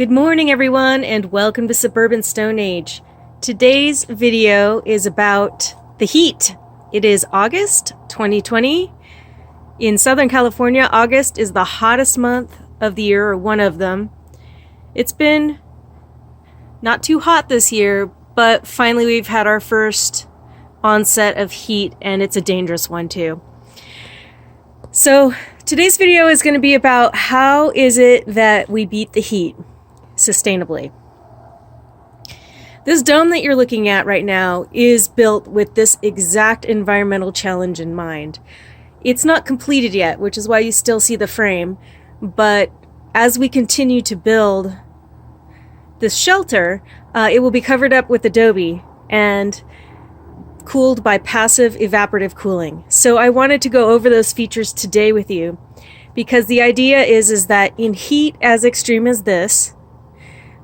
Good morning, everyone, and welcome to Suburban Stone Age. Today's video is about the heat. It is August 2020. In Southern California, August is the hottest month of the year, or one of them. It's been not too hot this year, but finally we've had our first onset of heat, and it's a dangerous one too. So today's video is going to be about how is it that we beat the heat sustainably. This dome that you're looking at right now is built with this exact environmental challenge in mind. It's not completed yet, which is why you still see the frame, but as we continue to build this shelter, it will be covered up with adobe and cooled by passive evaporative cooling. So I wanted to go over those features today with you, because the idea is that in heat as extreme as this,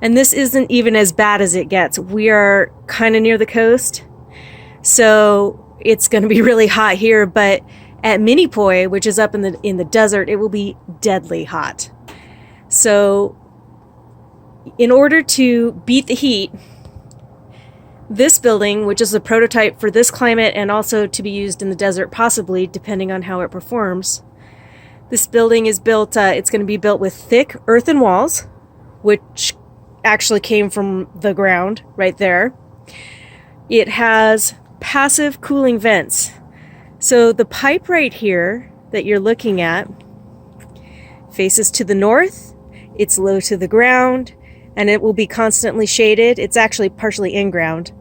and this isn't even as bad as it gets. We are kind of near the coast, so it's going to be really hot here, but at Minipoi, which is up in the desert, it will be deadly hot. So in order to beat the heat, this building, which is a prototype for this climate and also to be used in the desert possibly, depending on how it performs, this building is built, it's going to be built with thick earthen walls, which actually came from the ground right there. It has passive cooling vents. So the pipe right here that you're looking at faces to the north, it's low to the ground, and it will be constantly shaded. It's actually partially in ground.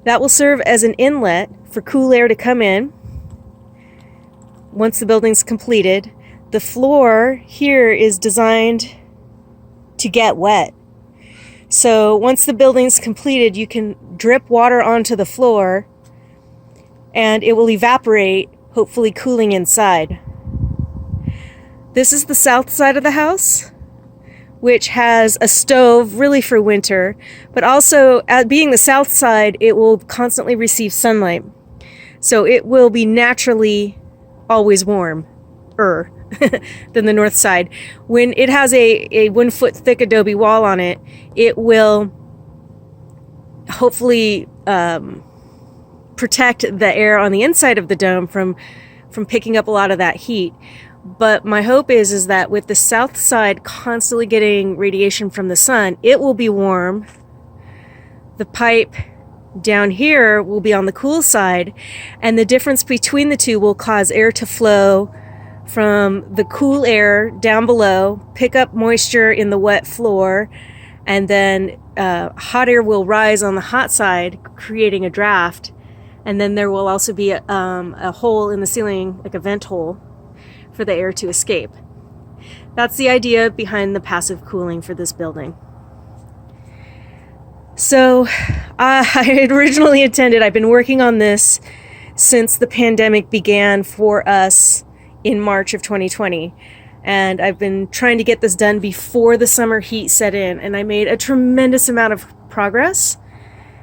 That will serve as an inlet for cool air to come in once the building's completed. The floor here is designed to get wet. So once the building's completed, you can drip water onto the floor and it will evaporate, hopefully cooling inside. This is the south side of the house, which has a stove really for winter, but also being the south side, it will constantly receive sunlight. So it will be naturally always warmer than the north side. When it has a 1 foot thick adobe wall on it, it will hopefully protect the air on the inside of the dome from picking up a lot of that heat. But my hope is that with the south side constantly getting radiation from the sun, it will be warm. The pipe down here will be on the cool side, and the difference between the two will cause air to flow from the cool air down below, pick up moisture in the wet floor, and then hot air will rise on the hot side, creating a draft. And then there will also be a hole in the ceiling, like a vent hole, for the air to escape. That's the idea behind the passive cooling for this building. So I had originally intended, I've been working on this since the pandemic began for us in March of 2020. And I've been trying to get this done before the summer heat set in. And I made a tremendous amount of progress,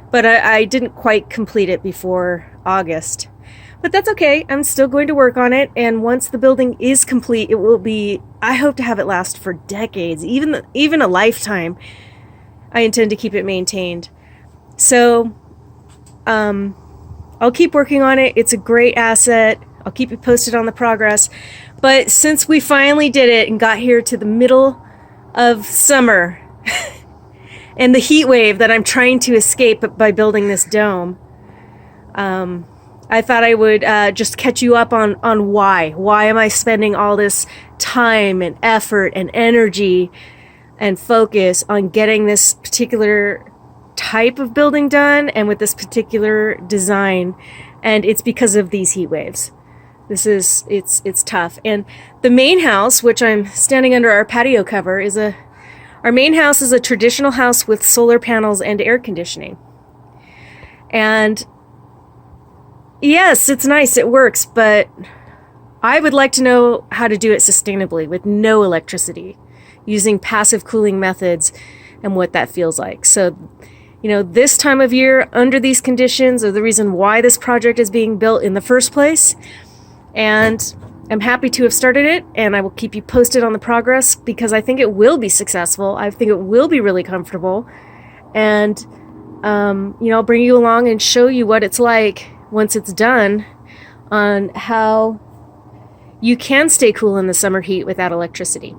but I didn't quite complete it before August. But that's okay. I'm still going to work on it. And once the building is complete, it will be, I hope to have it last for decades, even a lifetime. I intend to keep it maintained. So I'll keep working on it. It's a great asset. I'll keep you posted on the progress. But since we finally did it and got here to the middle of summer and the heat wave that I'm trying to escape by building this dome, I thought I would just catch you up on why. Why am I spending all this time and effort and energy and focus on getting this particular type of building done and with this particular design? And it's because of these heat waves. It's tough. And the main house, which I'm standing under our patio cover, our main house is a traditional house with solar panels and air conditioning. And yes, it's nice, it works, but I would like to know how to do it sustainably with no electricity, using passive cooling methods and what that feels like. So, this time of year, under these conditions, are the reason why this project is being built in the first place. And I'm happy to have started it, and I will keep you posted on the progress because I think it will be successful. I think it will be really comfortable. And, I'll bring you along and show you what it's like once it's done on how you can stay cool in the summer heat without electricity.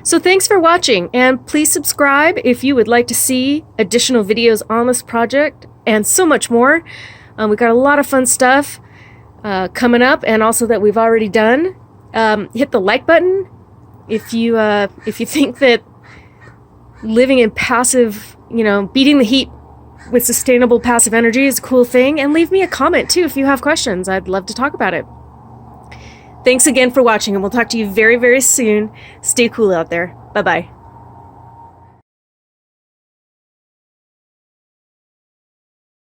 So thanks for watching, and please subscribe if you would like to see additional videos on this project and so much more. We've got a lot of fun stuff coming up, and also that we've already done. Hit the like button if you think that living in passive, beating the heat with sustainable passive energy is a cool thing, and leave me a comment too if you have questions. I'd love to talk about it. Thanks again for watching, and we'll talk to you very, very soon. Stay cool out there. Bye-bye.